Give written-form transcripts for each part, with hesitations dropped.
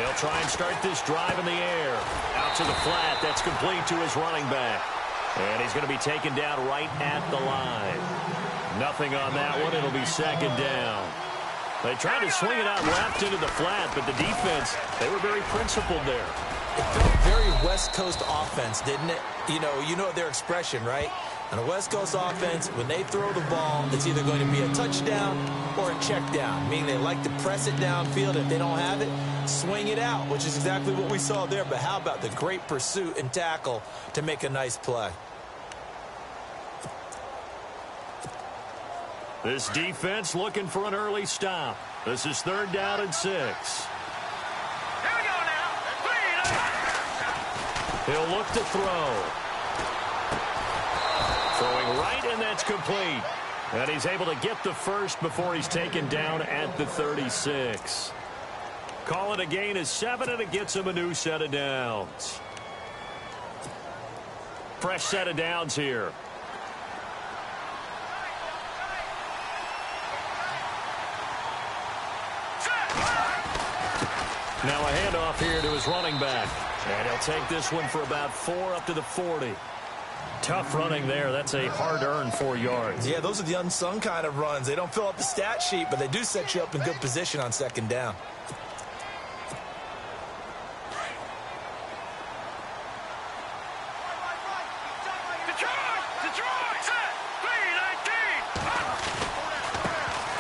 They'll try and start this drive in the air. Out to the flat. That's complete to his running back. And he's going to be taken down right at the line. Nothing on that one. It'll be second down. They tried to swing it out left into the flat, but the defense, they were very principled there. It felt very West Coast offense, didn't it? You know their expression, right? On a West Coast offense, when they throw the ball, it's either going to be a touchdown or a check down, meaning they like to press it downfield. If they don't have it, swing it out, which is exactly what we saw there. But how about the great pursuit and tackle to make a nice play? This defense looking for an early stop. This is 3rd down and 6. Here we go now. He'll look to throw. Throwing right, and that's complete. And he's able to get the first before he's taken down at the 36. Call it a gain of 7, and it gets him a new set of downs. Fresh set of downs here. Now a handoff here to his running back. And he'll take this one for about 4 up to the 40. Tough running there. That's a hard-earned 4 yards. Yeah, those are the unsung kind of runs. They don't fill up the stat sheet, but they do set you up in good position on 2nd down.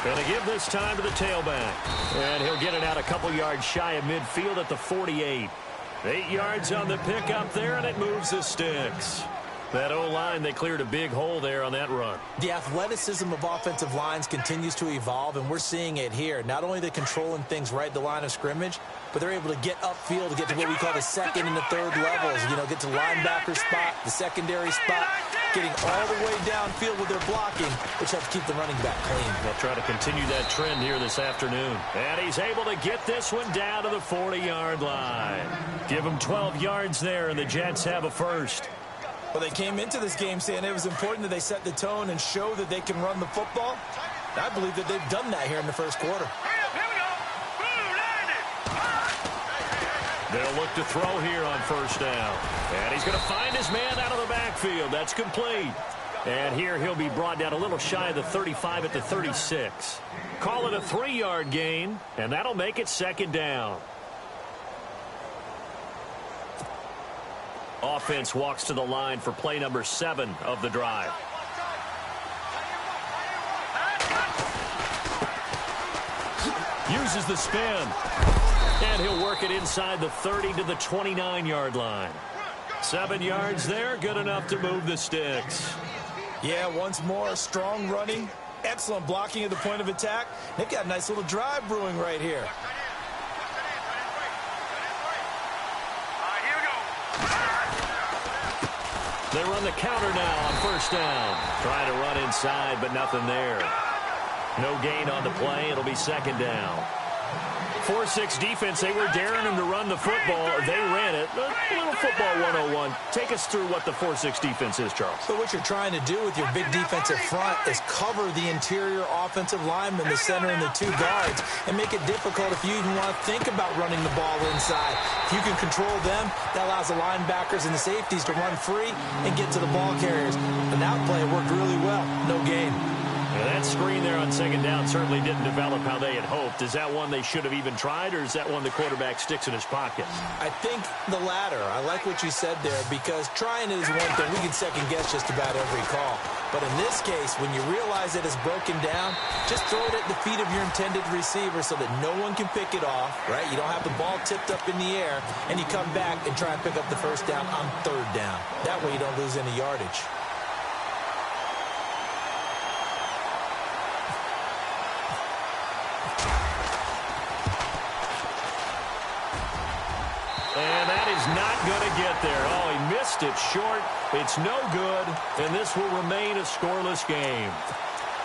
Going to give this time to the tailback. And he'll get it out a couple yards shy of midfield at the 48. 8 yards on the pickup there, and it moves the sticks. That O-line, they cleared a big hole there on that run. The athleticism of offensive lines continues to evolve, and we're seeing it here. Not only are they controlling things right at the line of scrimmage, but they're able to get upfield to get to what we call the 2nd and the 3rd levels. Get to linebacker spot, the secondary spot, getting all the way downfield with their blocking, which helps keep the running back clean. They'll try to continue that trend here this afternoon. And he's able to get this one down to the 40-yard line. Give him 12 yards there, and the Jets have a first. Well, they came into this game saying it was important that they set the tone and show that they can run the football. I believe that they've done that here in the first quarter. They'll look to throw here on 1st down. And he's going to find his man out of the backfield. That's complete. And here he'll be brought down a little shy of the 35 at the 36. Call it a 3-yard gain, and that'll make it 2nd down. Offense walks to the line for play number 7 of the drive. Uses the spin. And he'll work it inside the 30 to the 29-yard line. 7 yards there, good enough to move the sticks. Yeah, once more, strong running, excellent blocking at the point of attack. They've got a nice little drive brewing right here. They run the counter now on 1st down. Trying to run inside, but nothing there. No gain on the play. It'll be 2nd down. 4-6 defense, they were daring him to run the football. They ran it. A little football 101. Take us through what the 4-6 defense is, Charles. So what you're trying to do with your big defensive front is cover the interior offensive lineman, the center, and the 2 guards, and make it difficult if you even want to think about running the ball inside. If you can control them, that allows the linebackers and the safeties to run free and get to the ball carriers. And that play worked really well. No gain. And that screen there on 2nd down certainly didn't develop how they had hoped. Is that one they should have even tried, or is that one the quarterback sticks in his pocket? I think the latter. I like what you said there, because trying it is one thing. We can second-guess just about every call. But in this case, when you realize that it's broken down, just throw it at the feet of your intended receiver so that no one can pick it off, right? You don't have the ball tipped up in the air, and you come back and try and pick up the 1st down on 3rd down. That way you don't lose any yardage. And that is not going to get there. Oh, he missed it short. It's no good, and this will remain a scoreless game.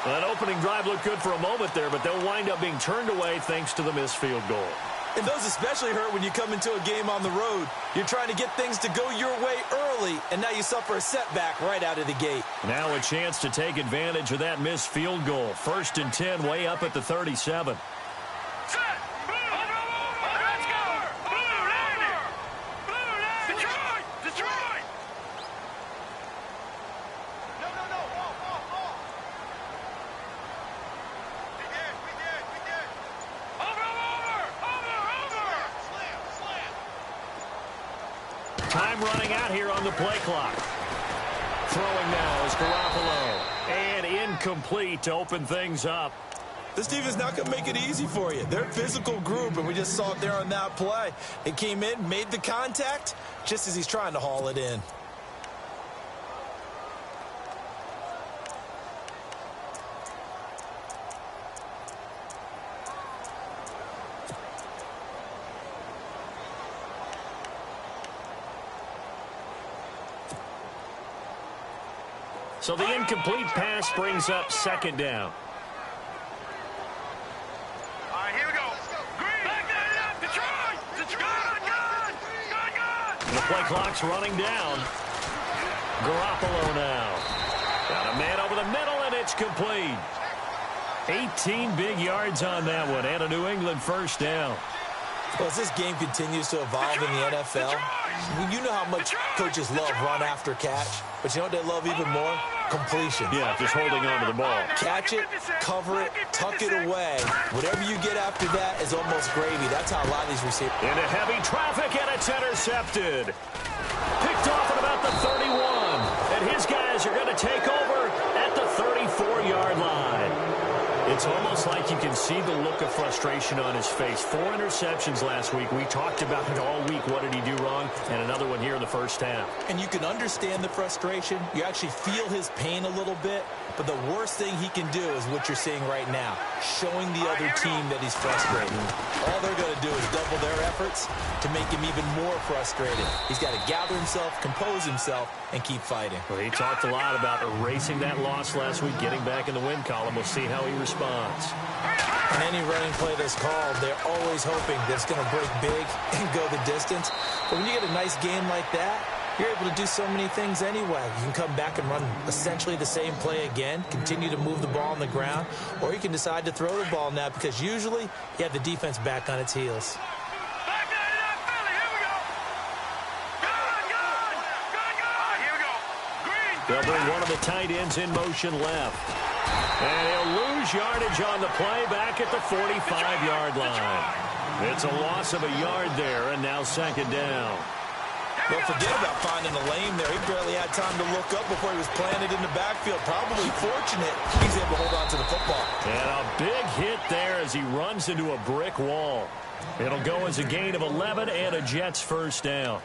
That opening drive looked good for a moment there, but they'll wind up being turned away thanks to the missed field goal. And those especially hurt when you come into a game on the road. You're trying to get things to go your way early, and now you suffer a setback right out of the gate. Now a chance to take advantage of that missed field goal. 1st and 10, way up at the 37. Time running out here on the play clock. Throwing now is Garoppolo. And incomplete to open things up. This team is not going to make it easy for you. They're a physical group, and we just saw it there on that play. It came in, made the contact, just as he's trying to haul it in. So the incomplete pass brings up second down. All right, here we go. Green. Back that up. Detroit. Detroit. Good. The play clock's running down. Garoppolo now. Got a man over the middle, and it's complete. 18 big yards on that one, and a New England first down. Well, as this game continues to evolve in the NFL, you know how much coaches love run after catch, but you know what they love even more? Completion. Yeah, just holding on to the ball. Catch it, cover it, tuck it away. Whatever you get after that is almost gravy. That's how a lot of these receivers. Into heavy traffic, and it's intercepted. Picked off at about the 31. And his guys are going to take over at the 34-yard line. It's almost like you can see the look of frustration on his face. 4 interceptions last week. We talked about it all week. What did he do wrong? And another one here in the first half. And you can understand the frustration. You actually feel his pain a little bit. But the worst thing he can do is what you're seeing right now, showing the other team that he's frustrated. All they're going to do is double their efforts to make him even more frustrated. He's got to gather himself, compose himself, and keep fighting. Well, he talked a lot about erasing that loss last week, getting back in the win column. We'll see how he responds. On any running play that's called, they're always hoping that it's going to break big and go the distance. But when you get a nice game like that, you're able to do so many things anyway. You can come back and run essentially the same play again, continue to move the ball on the ground, or you can decide to throw the ball now because usually you have the defense back on its heels. Back that up, Philly. Here we go. Good. All right, here we go. Green. They'll bring one of the tight ends in motion left. And he'll lose yardage on the play back at the 45-yard line. It's a loss of a yard there, and now second down. Don't forget about finding a lane there. He barely had time to look up before he was planted in the backfield. Probably fortunate he's able to hold on to the football. And a big hit there as he runs into a brick wall. It'll go as a gain of 11 and a Jets first down.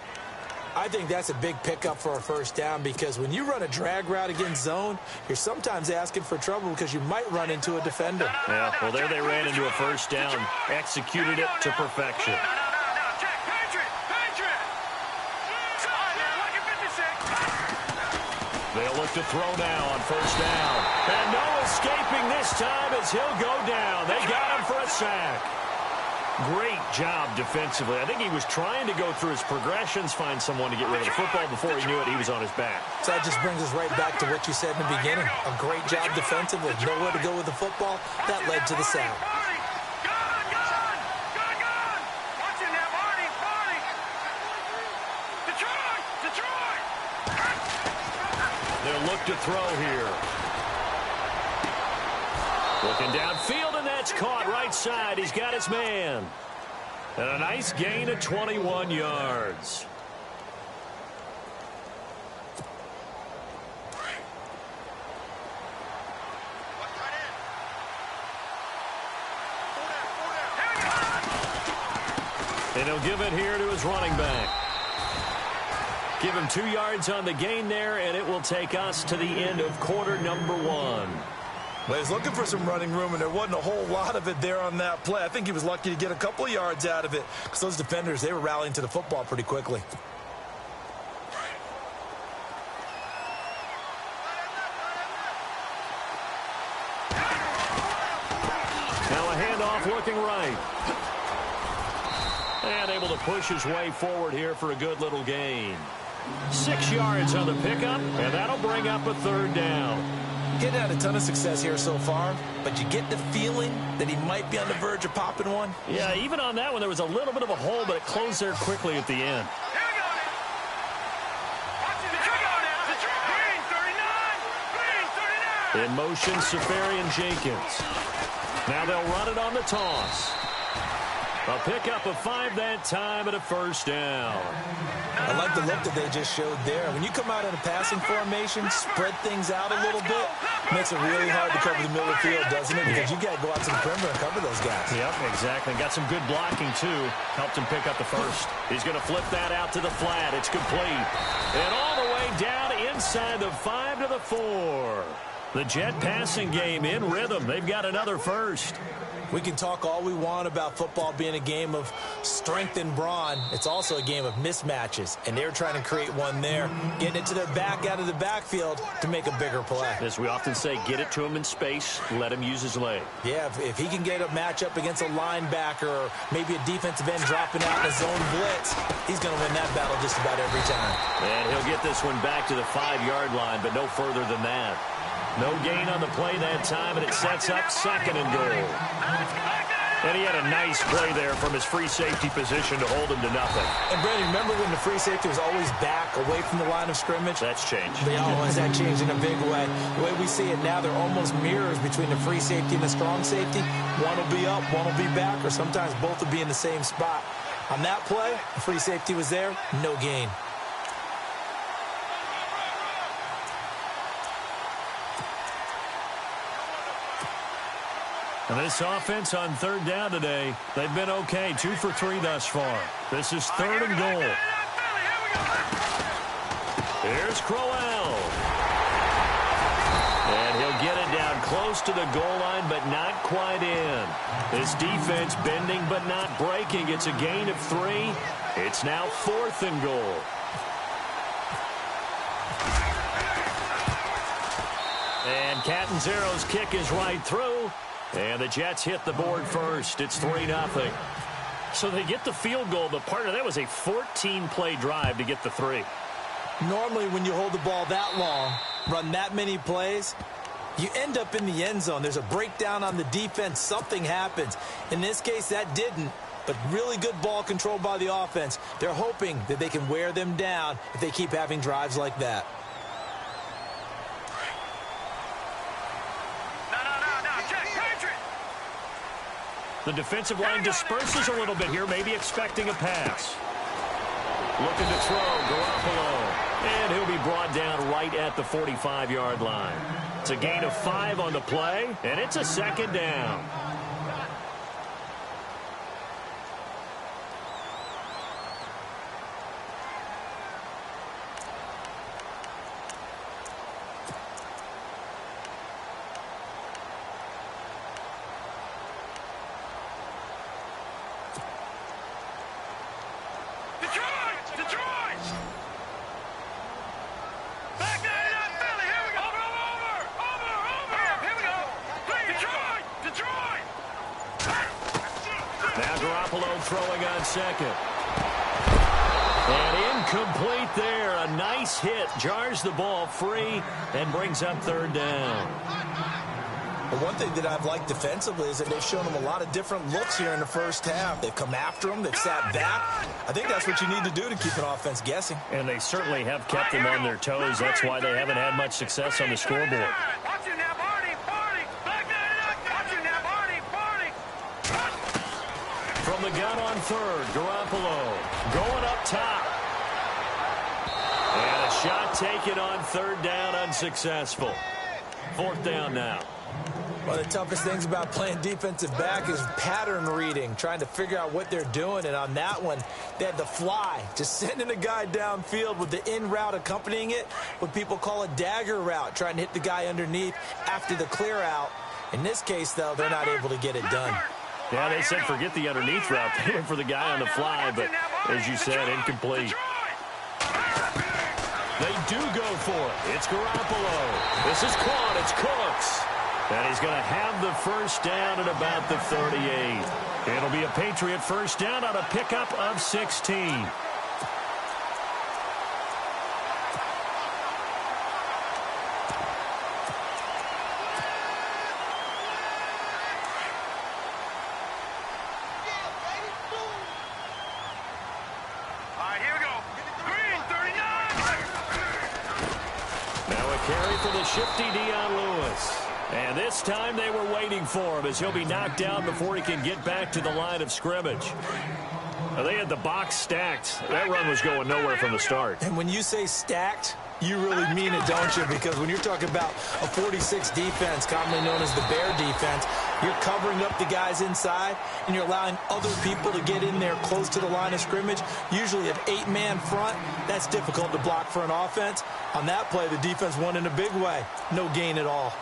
I think that's a big pickup for a first down because when you run a drag route against zone, you're sometimes asking for trouble because you might run into a defender. Yeah, well, there they ran into a first down, executed it to perfection. Check. Patriot. All right, man, like a 56. They'll look to throw now on first down. And no escaping this time as he'll go down. They got him for a sack. Great job defensively. I think he was trying to go through his progressions, find someone to get rid of the football. Before he knew it, he was on his back. So that just brings us right back to what you said in the beginning. A great job defensively. Nowhere to go with the football. That led to the sack. Good. Watch it now, Barney. Detroit. They'll look to throw here. Looking downfield, and that's caught right side. He's got his man. And a nice gain of 21 yards. And he'll give it here to his running back. Give him 2 yards on the gain there, and it will take us to the end of quarter number 1. Well, he's looking for some running room, and there wasn't a whole lot of it there on that play. I think he was lucky to get a couple of yards out of it because those defenders, they were rallying to the football pretty quickly. Now a handoff looking right. And able to push his way forward here for a good little gain. 6 yards on the pickup, and that'll bring up a third down. Getting had a ton of success here so far, but you get the feeling that he might be on the verge of popping one. Yeah, even on that one, there was a little bit of a hole, but it closed there quickly at the end. Here we go now. Watch it. Detroit. Green 39. In motion, Safarian Jenkins. Now they'll run it on the toss. A pickup of 5 that time and a first down. I like the look that they just showed there. When you come out in a passing formation, spread things out a little bit, makes it really hard to cover the middle of the field, doesn't it? Because you got to go out to the perimeter and cover those guys. Yep, exactly. Got some good blocking, too. Helped him pick up the first. He's going to flip that out to the flat. It's complete. And all the way down inside the 5 to the 4. The Jet passing game in rhythm. They've got another first. We can talk all we want about football being a game of strength and brawn. It's also a game of mismatches, and they're trying to create one there, getting it to their back out of the backfield to make a bigger play. As we often say, get it to him in space, let him use his leg. Yeah, if he can get a matchup against a linebacker or maybe a defensive end dropping out in a zone blitz, he's going to win that battle just about every time. And he'll get this one back to the 5-yard line, but no further than that. No gain on the play that time, and it sets up 2nd and goal. And he had a nice play there from his free safety position to hold him to nothing. And, Brandon, remember when the free safety was always back away from the line of scrimmage? That's changed. Has that changed in a big way? The way we see it now, they're almost mirrors between the free safety and the strong safety. One will be up, one will be back, or sometimes both will be in the same spot. On that play, the free safety was there, no gain. And this offense on 3rd down today, they've been okay. 2 for 3 thus far. This is 3rd and goal. Here's Crowell. And he'll get it down close to the goal line, but not quite in. This defense bending but not breaking. It's a gain of 3. It's now 4th and goal. And Catanzaro's kick is right through. And the Jets hit the board first. It's 3-0. So they get the field goal, but part of that was a 14-play drive to get the 3. Normally, when you hold the ball that long, run that many plays, you end up in the end zone. There's a breakdown on the defense. Something happens. In this case, that didn't. But really good ball control by the offense. They're hoping that they can wear them down if they keep having drives like that. The defensive line disperses a little bit here, maybe expecting a pass. Looking to throw, Garoppolo. And he'll be brought down right at the 45-yard line. It's a gain of 5 on the play, and it's a 2nd down. Throwing on 2nd. And incomplete there. A nice hit. Jars the ball free and brings up 3rd down. But one thing that I've liked defensively is that they've shown them a lot of different looks here in the first half. They've come after them. They've sat back. I think that's what you need to do to keep an offense guessing. And they certainly have kept them on their toes. That's why they haven't had much success on the scoreboard. From the gun on 3rd, Garoppolo going up top. And a shot taken on 3rd down, unsuccessful. 4th down now. One of the toughest things about playing defensive back is pattern reading, trying to figure out what they're doing. And on that one, they had the fly, just sending a guy downfield with the in route accompanying it, what people call a dagger route, trying to hit the guy underneath after the clear out. In this case, though, they're not able to get it done. Yeah, they said forget the underneath route. They went for the guy on the fly, but as you said, incomplete. They do go for it. It's Garoppolo. This is caught. It's Cooks. And he's going to have the first down at about the 38. It'll be a Patriot first down on a pickup of 16. Shifty Dion Lewis. And this time they were waiting for him as he'll be knocked down before he can get back to the line of scrimmage. Now, they had the box stacked. That run was going nowhere from the start. And when you say stacked, you really mean it, don't you? Because when you're talking about a 46 defense, commonly known as the Bear defense, you're covering up the guys inside, and you're allowing other people to get in there close to the line of scrimmage. Usually an 8-man front. That's difficult to block for an offense. On that play, the defense won in a big way. No gain at all.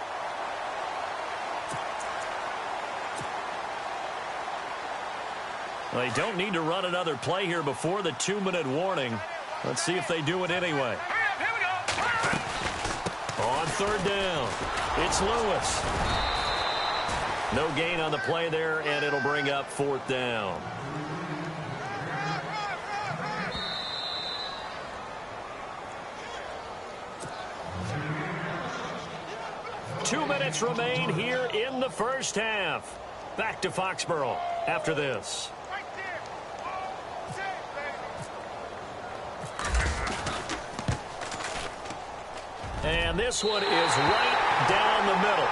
They don't need to run another play here before the 2-minute warning. Let's see if they do it anyway. On third down, it's Lewis. No gain on the play there, and it'll bring up fourth down. Two minutes remain here in the first half. Back to Foxborough after this. And this one is right down the middle.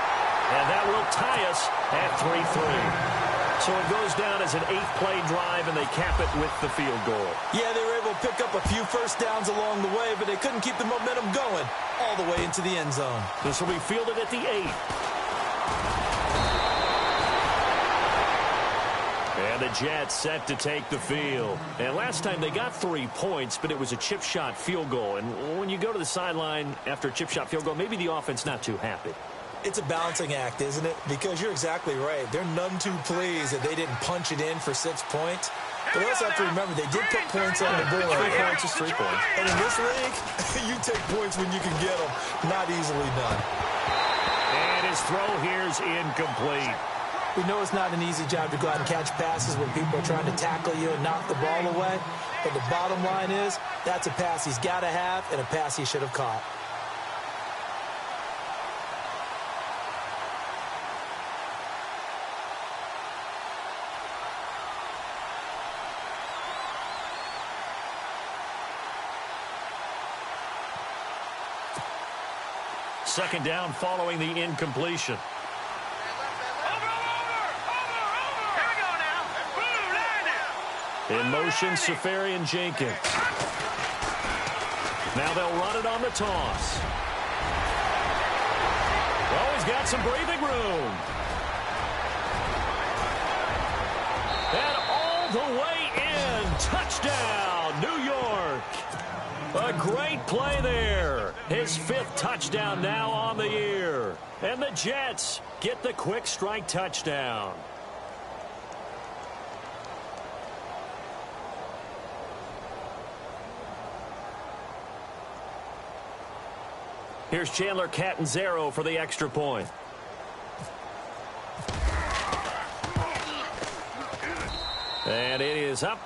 And that will tie us at 3-3. So it goes down as an 8-play drive, and they cap it with the field goal. Yeah, they were able to pick up a few first downs along the way, but they couldn't keep the momentum going all the way into the end zone. This will be fielded at the 8. And the Jets set to take the field. And last time they got 3 points, but it was a chip shot field goal. And when you go to the sideline after a chip shot field goal, maybe the offense not too happy. It's a balancing act, isn't it? Because you're exactly right. They're none too pleased that they didn't punch it in for 6 points. But also have to remember, they did put points on the board. 3 points is 3 points. And in this league, you take points when you can get them. Not easily done. And his throw here is incomplete. We know it's not an easy job to go out and catch passes when people are trying to tackle you and knock the ball away. But the bottom line is, that's a pass he's got to have and a pass he should have caught. Second down following the incompletion. In motion, Safarian Jenkins. Now they'll run it on the toss. Oh, he's got some breathing room. And all the way in. Touchdown, New York. A great play there. His 5th touchdown now on the year. And the Jets get the quick strike touchdown. Here's Chandler Catanzaro for the extra point. And it is up.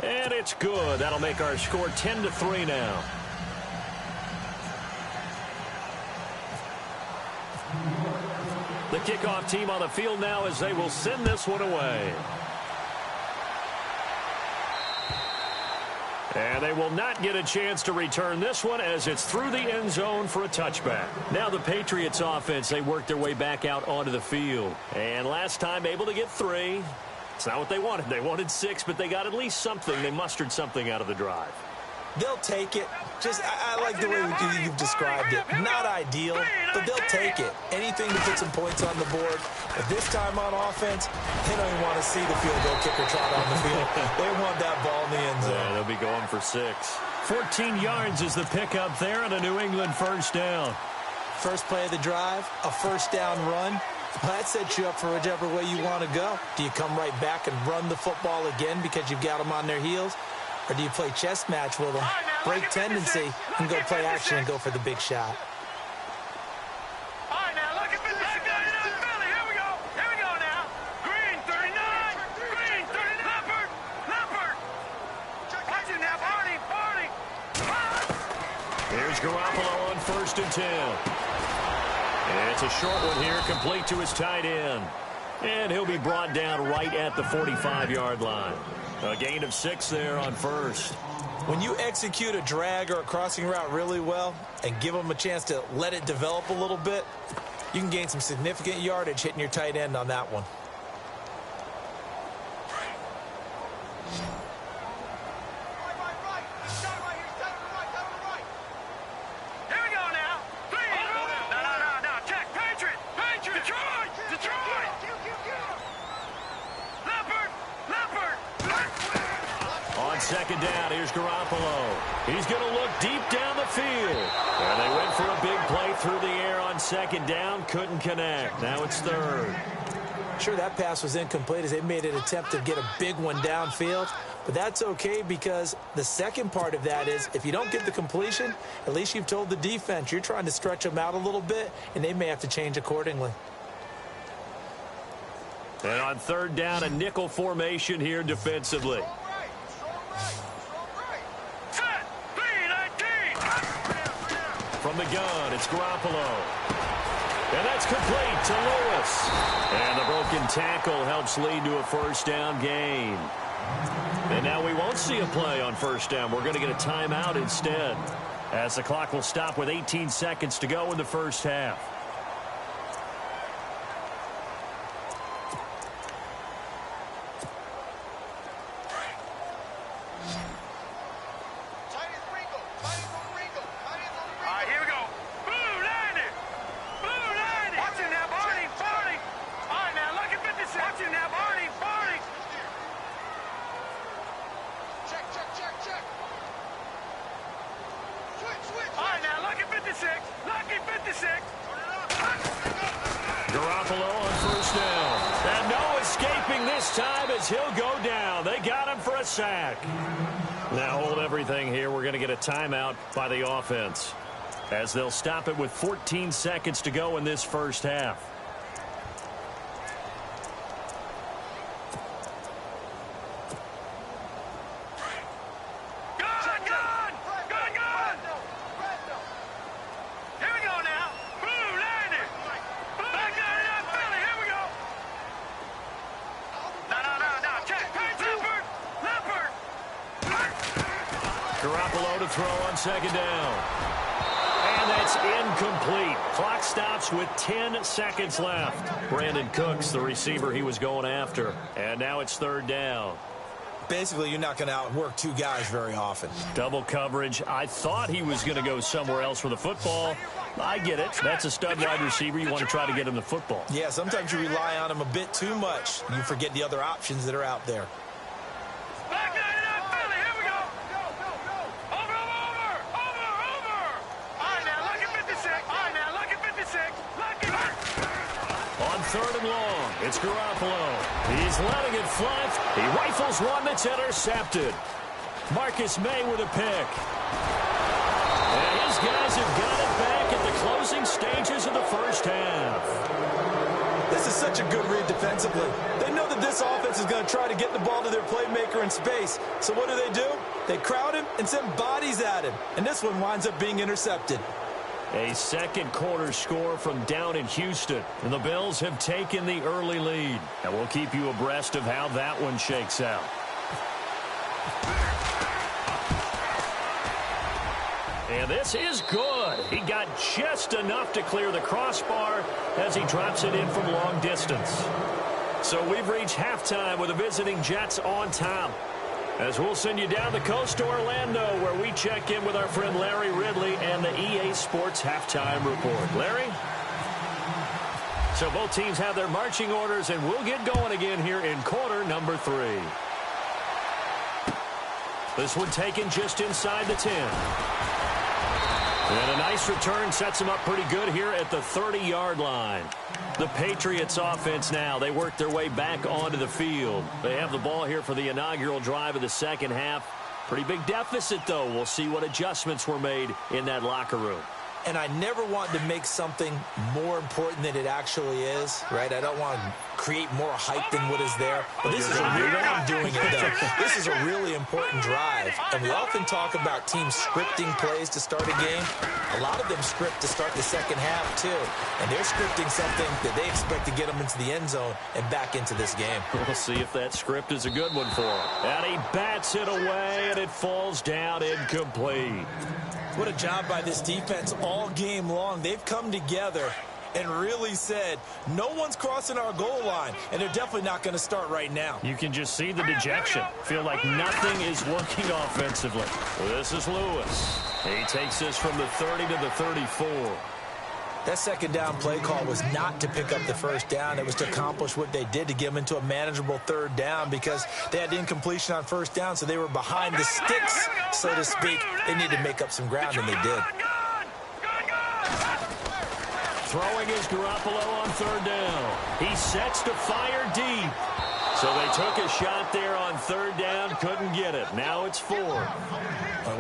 And it's good. That'll make our score 10-3 now. The kickoff team on the field now as they will send this one away. And they will not get a chance to return this one as it's through the end zone for a touchback. Now the Patriots offense, they worked their way back out onto the field. And last time able to get 3. It's not what they wanted. They wanted 6, but they got at least something. They mustered something out of the drive. They'll take it. Just, I like the way you've described it. Not ideal, but they'll take it. Anything to put some points on the board. But this time on offense, they don't even want to see the field goal kicker trot on the field. They want that ball in the end zone. Yeah, they'll be going for 6. 14 yards is the pickup there on a New England first down. First play of the drive, a first down run. Well, that sets you up for whichever way you want to go. Do you come right back and run the football again because you've got them on their heels? Or do you play chess match with them, break tendency, and go play action and go for the big shot? All right, now, look at this. Here we go. Here we go now. Green, 39. Green, 39. Leopard. Watch it now, Barney. Here's Garoppolo on 1st and 10. And it's a short one here, complete to his tight end. And he'll be brought down right at the 45-yard line. A gain of 6 there on 1st. When you execute a drag or a crossing route really well and give them a chance to let it develop a little bit, you can gain some significant yardage hitting your tight end on that one. Second down, here's Garoppolo. He's going to look deep down the field. And they went for a big play through the air on second down. Couldn't connect. Now it's third. Sure, that pass was incomplete as they made an attempt to get a big one downfield. But that's okay because the second part of that is if you don't get the completion, at least you've told the defense you're trying to stretch them out a little bit, and they may have to change accordingly. And on third down, a nickel formation here defensively. From the gun, it's Garoppolo. And that's complete to Lewis. And the broken tackle helps lead to a first down gain. And now we won't see a play on first down. We're going to get a timeout instead, as the clock will stop with 18 seconds to go in the first half. Garoppolo on first down. And no escaping this time as he'll go down. They got him for a sack. Now hold everything here. We're going to get a timeout by the offense, as they'll stop it with 14 seconds to go in this first half. Garoppolo to throw on second down. And that's incomplete. Clock stops with 10 seconds left. Brandon Cooks, the receiver he was going after. And now it's third down. Basically, you're not going to outwork two guys very often. Double coverage. I thought he was going to go somewhere else for the football. I get it. That's a stud wide receiver. You want to try to get him the football. Yeah, sometimes you rely on him a bit too much. You forget the other options that are out there. Third and long. It's Garoppolo. He's letting it fly. He rifles one that's intercepted. Marcus May with a pick. And his guys have got it back at the closing stages of the first half. This is such a good read defensively. They know that this offense is going to try to get the ball to their playmaker in space. So what do? They crowd him and send bodies at him. And this one winds up being intercepted. A second quarter score from down in Houston. And the Bills have taken the early lead. And we'll keep you abreast of how that one shakes out. And this is good. He got just enough to clear the crossbar as he drops it in from long distance. So we've reached halftime with the visiting Jets on top, as we'll send you down the coast to Orlando, where we check in with our friend Larry Ridley and the EA Sports Halftime Report. Larry? So both teams have their marching orders, and we'll get going again here in quarter number 3. This one taken just inside the 10. And a nice return sets them up pretty good here at the 30-yard line. The Patriots offense now, they work their way back onto the field. They have the ball here for the inaugural drive of the second half. Pretty big deficit, though. We'll see what adjustments were made in that locker room. and I never want to make something more important than it actually is, right? I don't want to create more hype than what is there. But this is I'm doing it, though. This is a really important drive, and we often talk about teams scripting plays to start a game. A lot of them script to start the second half, too, and they're scripting something that they expect to get them into the end zone and back into this game. We'll see if that script is a good one for him. And he bats it away, and it falls down incomplete. What a job by this defense all game long. They've come together and really said, no one's crossing our goal line, and they're definitely not going to start right now. You can just see the dejection. Feel like nothing is working offensively. This is Lewis. He takes this from the 30 to the 34. That second down play call was not to pick up the first down. It was to accomplish what they did, to get them into a manageable third down, because they had incompletion on first down, so they were behind the sticks, so to speak. They needed to make up some ground, and they did. Throwing is Garoppolo on third down. He sets to fire deep. So they took a shot there on third down, couldn't get it. Now it's 4.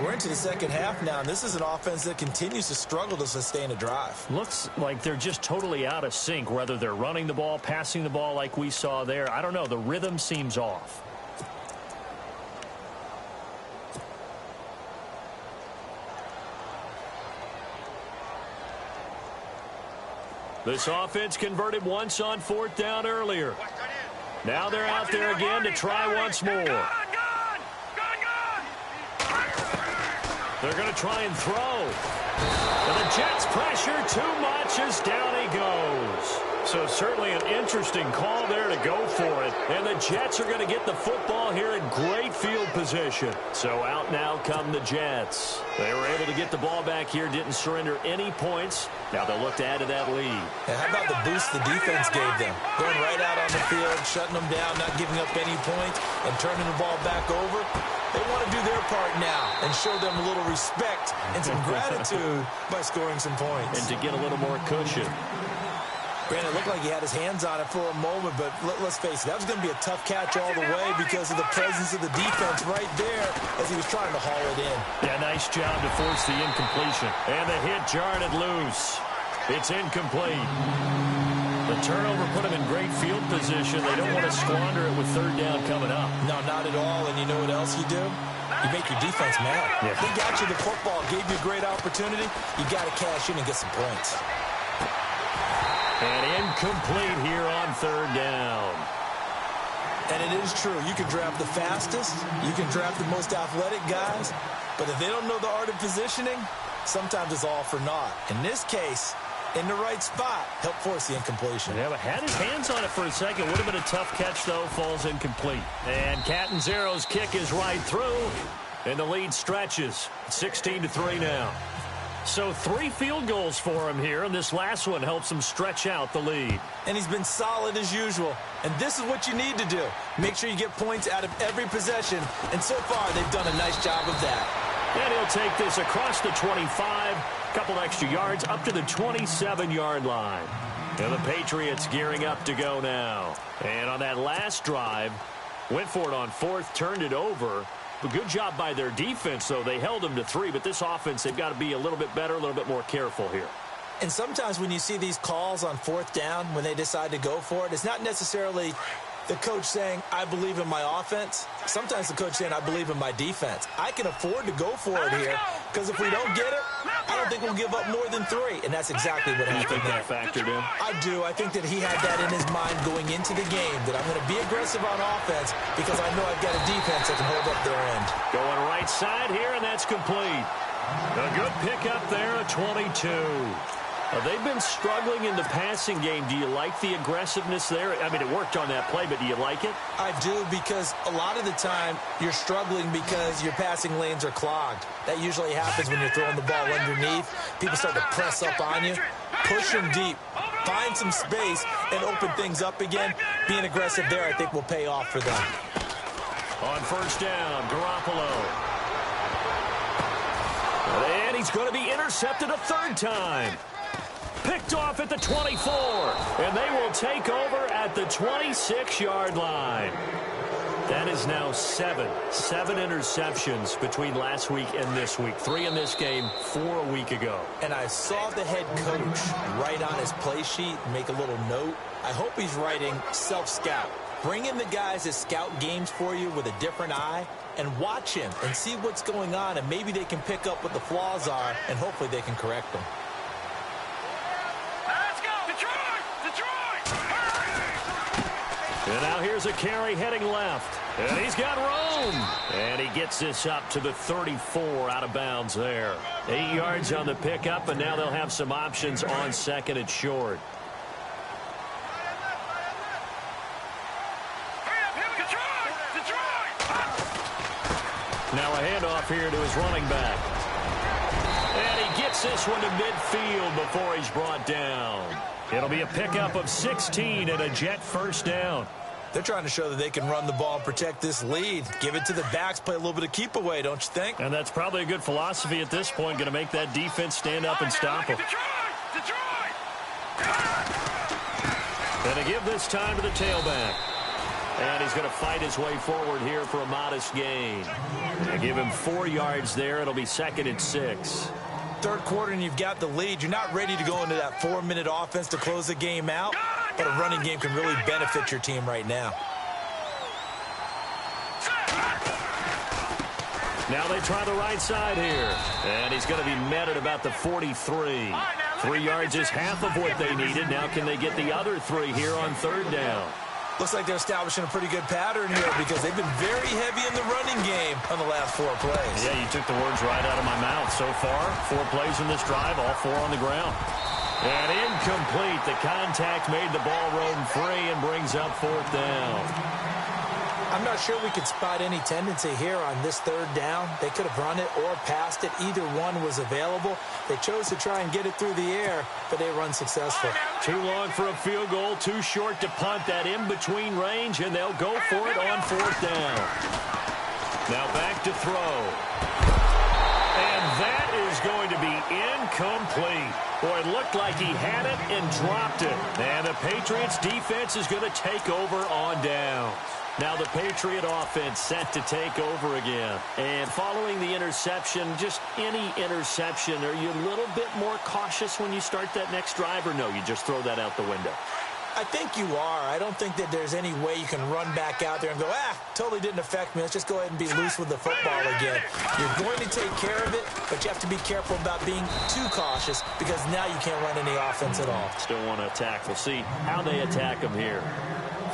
We're into the second half now, and this is an offense that continues to struggle to sustain a drive. Looks like they're just totally out of sync, whether they're running the ball, passing the ball like we saw there. I don't know. The rhythm seems off. This offense converted once on fourth down earlier. Now they're out there again to try once more. They're going to try and throw. And the Jets pressure too much as down he goes. So certainly an interesting call there to go for it. And the Jets are going to get the football here in great field position. So out now come the Jets. They were able to get the ball back here, didn't surrender any points. Now they'll look to add to that lead. And how about the boost the defense gave them? Going right out on the field, shutting them down, not giving up any points, and turning the ball back over. They want to do their part now and show them a little respect and some gratitude by scoring some points. And to get a little more cushion. Brandon, it looked like he had his hands on it for a moment, but let's face it, that was going to be a tough catch all the way because of the presence of the defense right there as he was trying to haul it in. Yeah, nice job to force the incompletion. And the hit jarred it loose. It's incomplete. The turnover put him in great field position. They don't want to squander it with third down coming up. No, not at all. And you know what else you do? You make your defense mad. Yeah. They got you the football, gave you a great opportunity. You got to cash in and get some points. And incomplete here on third down. And it is true. You can draft the fastest. You can draft the most athletic guys. But if they don't know the art of positioning, sometimes it's all for naught. In this case, in the right spot, help force the incompletion. Yeah, but had his hands on it for a second. Would have been a tough catch, though. Falls incomplete. And Catanzaro's kick is right through. And the lead stretches. 16-3 now. So 3 field goals for him here, and this last one helps him stretch out the lead. And he's been solid as usual. And this is what you need to do. Make sure you get points out of every possession. And so far, they've done a nice job of that. And he'll take this across the 25, a couple extra yards, up to the 27-yard line. And the Patriots gearing up to go now. And on that last drive, went for it on fourth, turned it over. A good job by their defense, though. They held them to 3, but this offense, they've got to be a little bit better, a little bit more careful here. And sometimes when you see these calls on fourth down, when they decide to go for it, it's not necessarily the coach saying, I believe in my offense. Sometimes the coach saying, I believe in my defense. I can afford to go for it here, because if we don't get it, I don't think we'll give up more than 3. And that's exactly what happened. You think that factored in? I do. I think that he had that in his mind going into the game, that I'm going to be aggressive on offense because I know I've got a defense that can hold up their end. Going right side here, and that's complete. A good pickup there, a 22. They've been struggling in the passing game. Do you like the aggressiveness there? I mean, it worked on that play, but do you like it? I do, because a lot of the time you're struggling because your passing lanes are clogged. That usually happens when you're throwing the ball underneath. People start to press up on you. Push them deep. Find some space and open things up again. Being aggressive there, I think, will pay off for them. On first down, Garoppolo. And he's going to be intercepted a third time. Picked off at the 24, and they will take over at the 26-yard line. That is now seven interceptions between last week and this week. 3 in this game, 4 a week ago. And I saw the head coach write on his play sheet, make a little note. I hope he's writing self-scout. Bring in the guys that scout games for you with a different eye and watch him and see what's going on, and maybe they can pick up what the flaws are, and hopefully they can correct them. Let's go! Detroit! Detroit! And now here's a carry heading left. And he's got room. And he gets this up to the 34 out of bounds there. 8 yards on the pickup, and now they'll have some options on second and short. Now a handoff here to his running back. And he gets this one to midfield before he's brought down. It'll be a pickup of 16 and a Jet first down. They're trying to show that they can run the ball and protect this lead. Give it to the backs, play a little bit of keep away, don't you think? And that's probably a good philosophy at this point, going to make that defense stand up and stop them. And to give this time to the tailback. And he's going to fight his way forward here for a modest gain. And give him 4 yards there. It'll be 2nd and 6. Third quarter and you've got the lead. You're not ready to go into that 4-minute offense to close the game out, but a running game can really benefit your team right now. Now they try the right side here. And he's going to be met at about the 43. 3 yards is half of what they needed. Now can they get the other 3 here on third down? Looks like they're establishing a pretty good pattern here because they've been very heavy in the running game on the last 4 plays. Yeah, you took the words right out of my mouth. So far, 4 plays in this drive, all 4 on the ground. And incomplete. The contact made the ball roam free and brings up 4th down. I'm not sure we could spot any tendency here on this third down. They could have run it or passed it. Either one was available. They chose to try and get it through the air, but they were unsuccessful. Too long for a field goal, too short to punt that in-between range, and they'll go for it on 4th down. Now back to throw. And that is going to be incomplete. Boy, it looked like he had it and dropped it. And the Patriots defense is going to take over on downs. Now the Patriot offense set to take over again. And following the interception, just any interception, are you a little bit more cautious when you start that next drive, or no, you just throw that out the window? I think you are. I don't think that there's any way you can run back out there and go, totally didn't affect me. Let's just go ahead and be loose with the football again. You're going to take care of it, but you have to be careful about being too cautious because now you can't run any offense at all. Still want to attack. We'll see how they attack them here.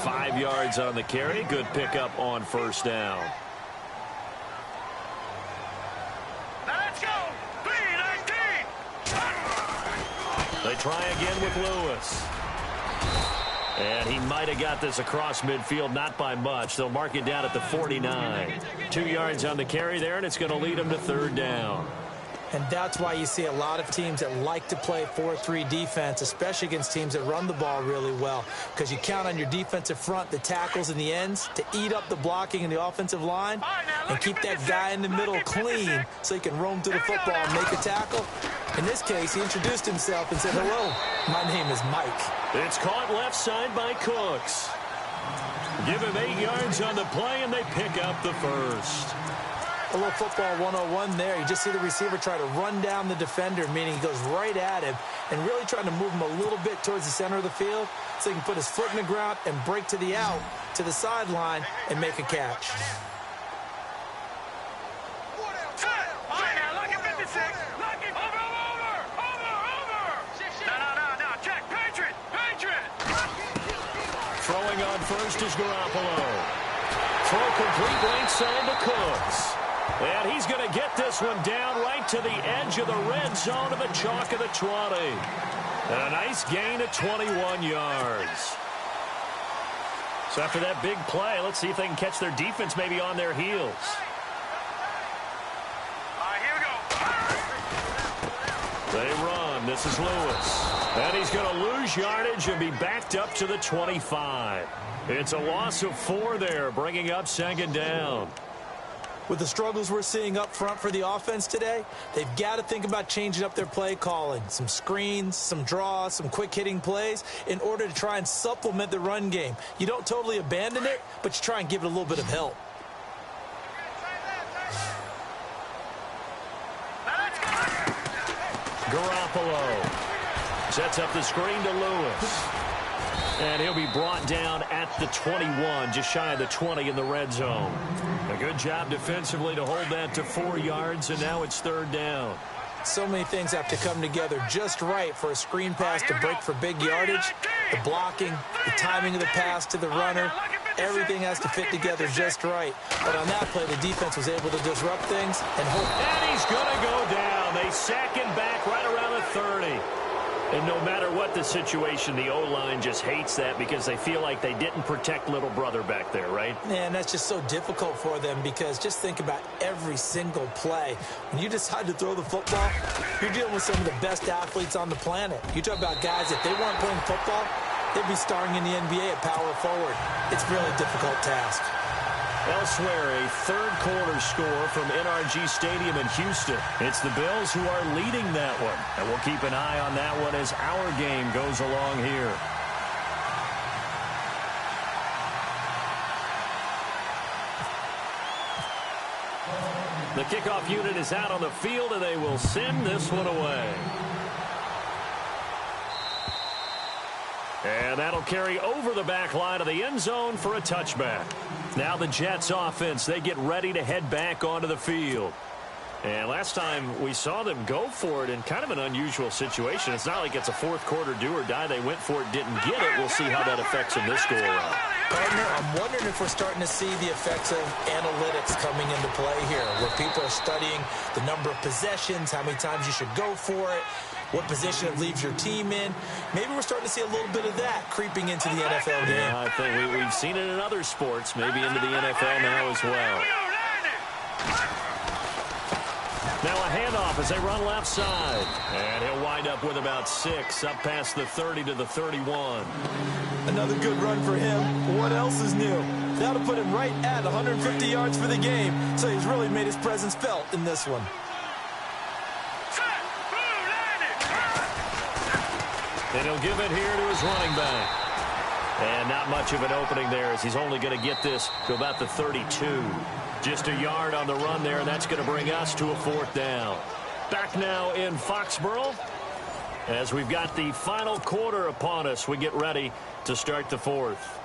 5 yards on the carry. Good pickup on 1st down. Let's go! 3-19! They try again with Lewis. And he might have got this across midfield, not by much. They'll mark it down at the 49. 2 yards on the carry there, and it's going to lead them to 3rd down. And that's why you see a lot of teams that like to play 4-3 defense, especially against teams that run the ball really well, because you count on your defensive front, the tackles and the ends, to eat up the blocking in the offensive line and keep that guy in the middle clean so he can roam through the football and make a tackle. In this case, he introduced himself and said, "Hello, my name is Mike." It's caught left side by Cooks. Give him 8 yards on the play, and they pick up the first. A little football 101 there. You just see the receiver try to run down the defender, meaning he goes right at him and really trying to move him a little bit towards the center of the field so he can put his foot in the ground and break to the out, to the sideline, and make a catch. All right, now, look at 56. Look at over. No. Check. Patriot. Throwing on first is Garoppolo. Throw complete right side to Cooks. And he's going to get this one down right to the edge of the red zone of the chalk of the 20. And a nice gain of 21 yards. So after that big play, let's see if they can catch their defense maybe on their heels. All right, here we go. They run. This is Lewis. And he's going to lose yardage and be backed up to the 25. It's a loss of 4 there, bringing up 2nd down. With the struggles we're seeing up front for the offense today, they've got to think about changing up their play calling. Some screens, some draws, some quick-hitting plays in order to try and supplement the run game. You don't totally abandon it, but you try and give it a little bit of help. Garoppolo sets up the screen to Lewis. And he'll be brought down at the 21, just shy of the 20 in the red zone. A good job defensively to hold that to 4 yards, and now it's third down. So many things have to come together just right for a screen pass to break for big yardage. The blocking, the timing of the pass to the runner, everything has to fit together just right. But on that play, the defense was able to disrupt things and hope. And he's going to go down. They sack him back right around the 30. And no matter what the situation, the O-line just hates that because they feel like they didn't protect little brother back there, right? Man, that's just so difficult for them because just think about every single play. When you decide to throw the football, you're dealing with some of the best athletes on the planet. You talk about guys, if they weren't playing football, they'd be starring in the NBA at power forward. It's a really difficult task. Elsewhere, a third-quarter score from NRG Stadium in Houston. It's the Bills who are leading that one. And we'll keep an eye on that one as our game goes along here. The kickoff unit is out on the field, and they will send this one away. And that'll carry over the back line of the end zone for a touchback. Now the Jets offense, they get ready to head back onto the field. And last time we saw them go for it in kind of an unusual situation. It's not like it's a fourth quarter do or die. They went for it, didn't get it. We'll see how that affects them this go around. Partner, I'm wondering if we're starting to see the effects of analytics coming into play here, where people are studying the number of possessions, how many times you should go for it, what position it leaves your team in. Maybe we're starting to see a little bit of that creeping into the NFL game. Yeah, I think we've seen it in other sports, maybe into the NFL now as well. Now a handoff as they run left side. And he'll wind up with about 6, up past the 30 to the 31. Another good run for him. What else is new? That'll put him right at 150 yards for the game. So he's really made his presence felt in this one. And he'll give it here to his running back. And not much of an opening there as he's only going to get this to about the 32. Just a yard on the run there, and that's going to bring us to a fourth down. Back now in Foxborough as we've got the final quarter upon us. We get ready to start the fourth.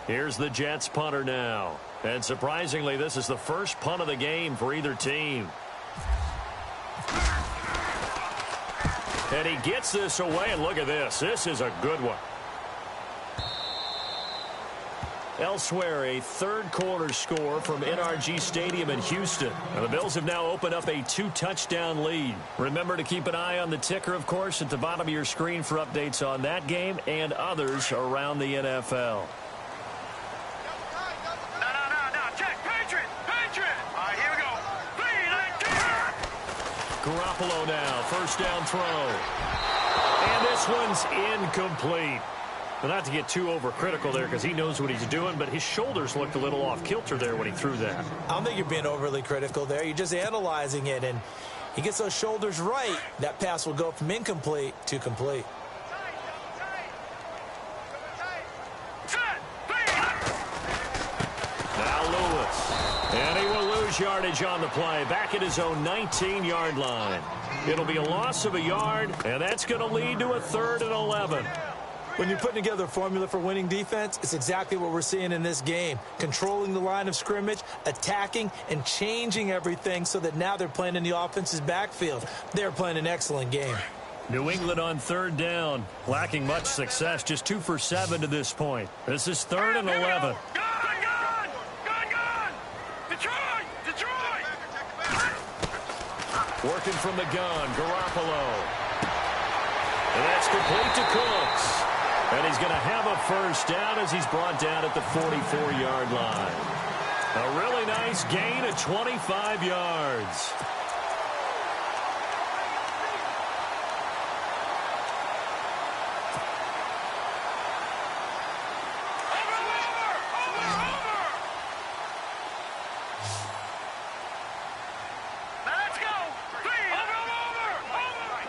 Here's the Jets punter now. And surprisingly, this is the first punt of the game for either team. And he gets this away, and look at this. This is a good one. Elsewhere, a third-quarter score from NRG Stadium in Houston. And the Bills have now opened up a 2-touchdown lead. Remember to keep an eye on the ticker, of course, at the bottom of your screen for updates on that game and others around the NFL. Garoppolo now, first down throw. And this one's incomplete. But not to get too overcritical there because he knows what he's doing, but his shoulders looked a little off kilter there when he threw that. I don't think you're being overly critical there. You're just analyzing it, and he gets those shoulders right. That pass will go from incomplete to complete. Now Lewis. And he will lose yardage on the play, back at his own 19-yard line. It'll be a loss of a yard, and that's going to lead to a 3rd and 11. When you're putting together a formula for winning defense, it's exactly what we're seeing in this game. Controlling the line of scrimmage, attacking, and changing everything so that now they're playing in the offense's backfield. They're playing an excellent game. New England on 3rd down, lacking much success, just 2 for 7 to this point. This is 3rd and 11. Working from the gun, Garoppolo. And that's complete to Cooks. And he's going to have a first down as he's brought down at the 44-yard line. A really nice gain of 25 yards.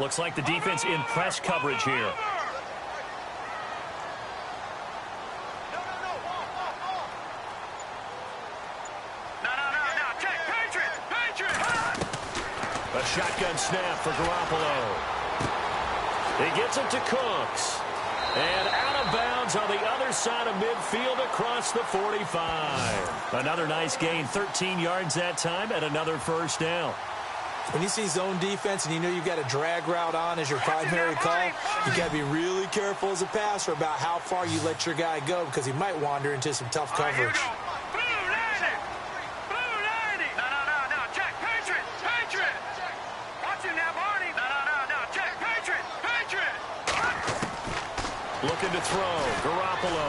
Looks like the defense in press coverage here. A shotgun snap for Garoppolo. He gets it to Cooks. And out of bounds on the other side of midfield across the 45. Another nice gain, 13 yards that time, and another first down. When you see zone defense and you know you've got a drag route on as your primary call, you got to be really careful as a passer about how far you let your guy go because he might wander into some tough coverage. Looking to throw. Garoppolo.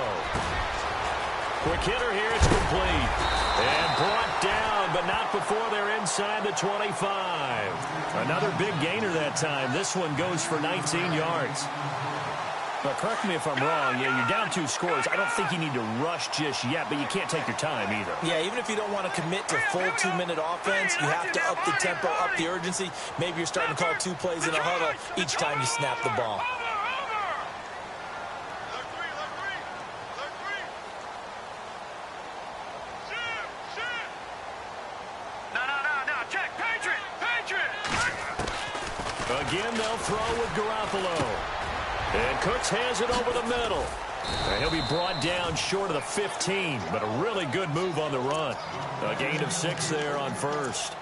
Quick hitter here. It's complete. And brought down, but not before they're inside the 25. Another big gainer that time. This one goes for 19 yards. But correct me if I'm wrong. Yeah, you're down 2 scores. I don't think you need to rush just yet, but you can't take your time either. Yeah, even if you don't want to commit to full 2-minute offense, you have to up the tempo, up the urgency. Maybe you're starting to call 2 plays in a huddle each time you snap the ball. Again, they'll throw with Garoppolo. And Cooks has it over the middle. And he'll be brought down short of the 15, but a really good move on the run. A gain of 6 there on first.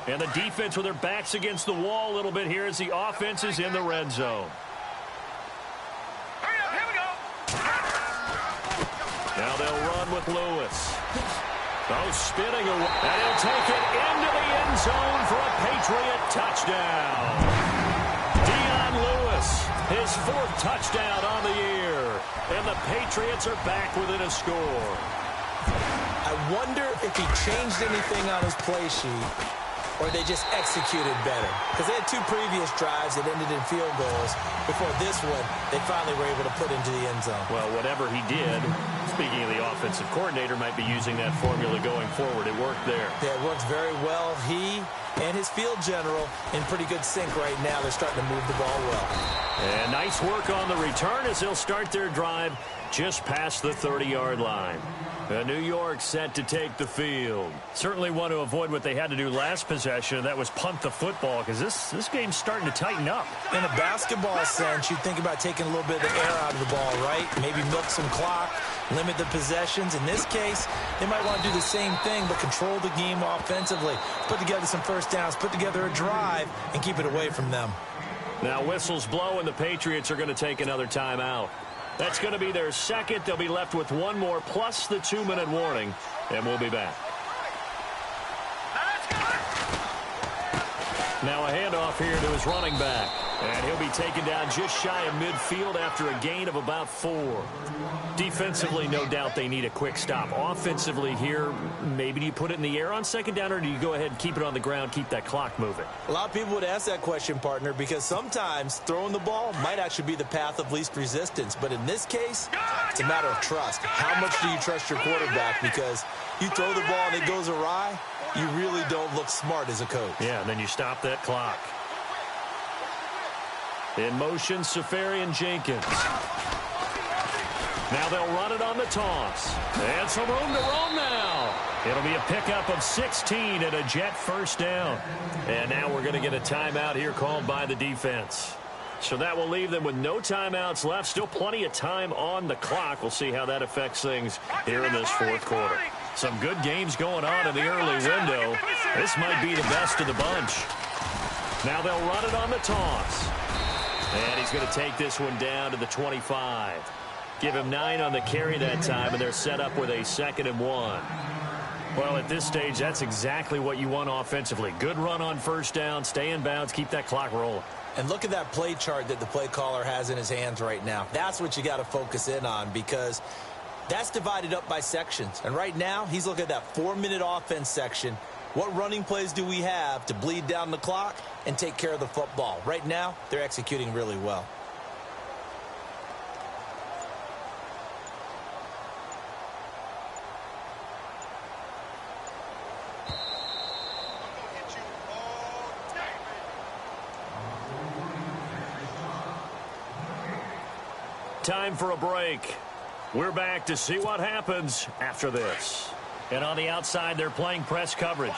And the defense with their backs against the wall a little bit here as the offense is in the red zone. Hurry up, here we go. Now they'll run with Lewis. Oh, spinning away. And he'll take it into the end zone for a Patriot touchdown. Lewis, his 4th touchdown on the year. And the Patriots are back within a score. I wonder if he changed anything on his play sheet or they just executed better. Because they had 2 previous drives that ended in field goals. Before this one, they finally were able to put into the end zone. Well, whatever he did, speaking of the offensive coordinator, might be using that formula going forward. It worked there. Yeah, it works very well. He and his field general in pretty good sync right now. They're starting to move the ball well. And nice work on the return as they'll start their drive just past the 30-yard line. New York set to take the field. Certainly want to avoid what they had to do last possession. That was punt the football because this game's starting to tighten up. In a basketball sense, you think about taking a little bit of the air out of the ball, right? Maybe milk some clock, limit the possessions. In this case, they might want to do the same thing but control the game offensively. Put together some first downs, put together a drive, and keep it away from them. Now whistles blow and the Patriots are going to take another timeout. That's going to be their second. They'll be left with 1 more plus the 2-minute warning, and we'll be back. Now a handoff here to his running back. And he'll be taken down just shy of midfield after a gain of about 4. Defensively, no doubt they need a quick stop. Offensively here, maybe do you put it in the air on second down, or do you go ahead and keep it on the ground, keep that clock moving? A lot of people would ask that question, partner, because sometimes throwing the ball might actually be the path of least resistance. But in this case, it's a matter of trust. How much do you trust your quarterback? Because you throw the ball and it goes awry, you really don't look smart as a coach. Yeah, and then you stop that clock. In motion, Safarian Jenkins. Now they'll run it on the toss. And some room to roam now. It'll be a pickup of 16 and a Jet first down. And now we're going to get a timeout here called by the defense. So that will leave them with no timeouts left. Still plenty of time on the clock. We'll see how that affects things here in this 4th quarter. Some good games going on in the early window. This might be the best of the bunch. Now they'll run it on the toss. And he's going to take this one down to the 25. Give him 9 on the carry that time, and they're set up with a 2nd and 1. Well, at this stage, that's exactly what you want offensively. Good run on first down, stay in bounds, keep that clock rolling. And look at that play chart that the play caller has in his hands right now. That's what you got to focus in on because that's divided up by sections. And right now, he's looking at that 4-minute offense section. What running plays do we have to bleed down the clock and take care of the football? Right now, they're executing really well. Time for a break. We're back to see what happens after this. And on the outside, they're playing press coverage.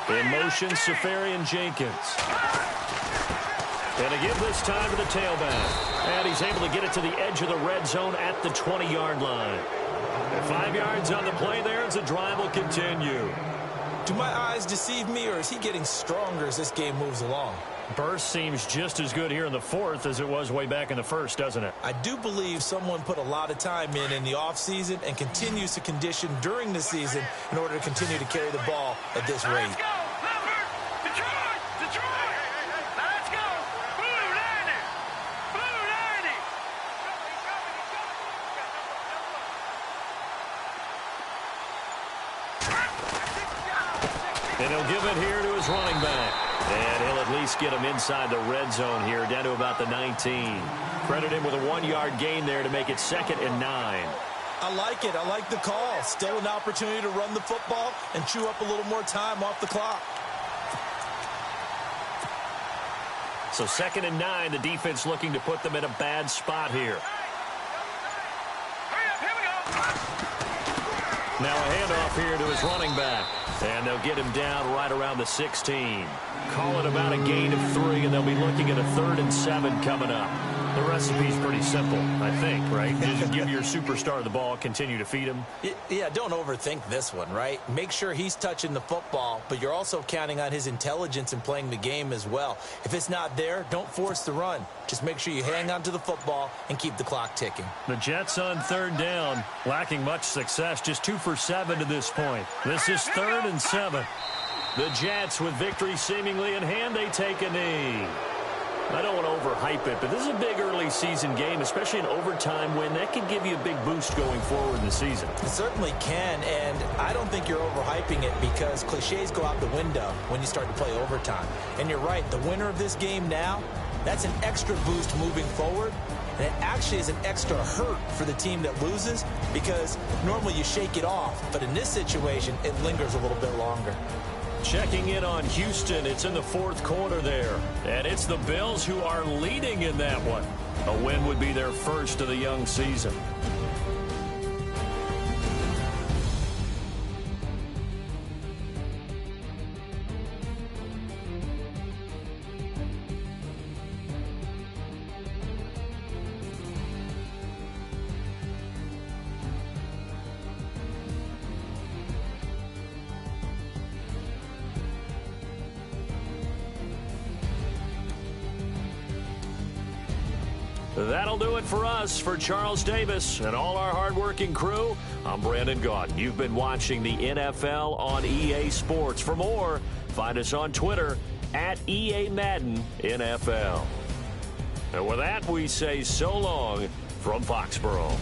In motion, Safarian Jenkins. And a give this time to the tailback. And he's able to get it to the edge of the red zone at the 20-yard line. And 5 yards on the play there as the drive will continue. Do my eyes deceive me, or is he getting stronger as this game moves along? Burst seems just as good here in the fourth as it was way back in the first, doesn't it? I do believe someone put a lot of time in the offseason and continues to condition during the season in order to continue to carry the ball at this rate. Let's go! Leopard! Detroit! Detroit! Let's go! Blue 90! Blue 90! And he'll give it here to his running back. And he'll at least get him inside the red zone here, down to about the 19. Credit him with a 1-yard gain there to make it 2nd and 9. I like it. I like the call. Still an opportunity to run the football and chew up a little more time off the clock. So 2nd and 9, the defense looking to put them in a bad spot here. Hurry up, here we go! Now a handoff here to his running back. And they'll get him down right around the 16. Call it about a gain of 3, and they'll be looking at a 3rd and 7 coming up. The recipe's pretty simple, I think, right? Just give your superstar the ball, continue to feed him. Yeah, don't overthink this one, right? Make sure he's touching the football, but you're also counting on his intelligence in playing the game as well. If it's not there, don't force the run. Just make sure you hang on to the football and keep the clock ticking. The Jets on 3rd down, lacking much success, just 2 for 7 to this point. This is 3rd and 7. The Jets, with victory seemingly in hand, they take a knee. I don't want to overhype it, but this is a big early season game, especially an overtime win. That could give you a big boost going forward in the season. It certainly can, and I don't think you're overhyping it because cliches go out the window when you start to play overtime. And you're right, the winner of this game now, that's an extra boost moving forward, and it actually is an extra hurt for the team that loses because normally you shake it off, but in this situation, it lingers a little bit longer. Checking in on Houston, it's in the 4th quarter there. And it's the Bills who are leading in that one. A win would be their first of the young season. That'll do it for us. For Charles Davis and all our hardworking crew, I'm Brandon Gaudin. You've been watching the NFL on EA Sports. For more, find us on Twitter at EA Madden NFL. And with that, we say so long from Foxborough.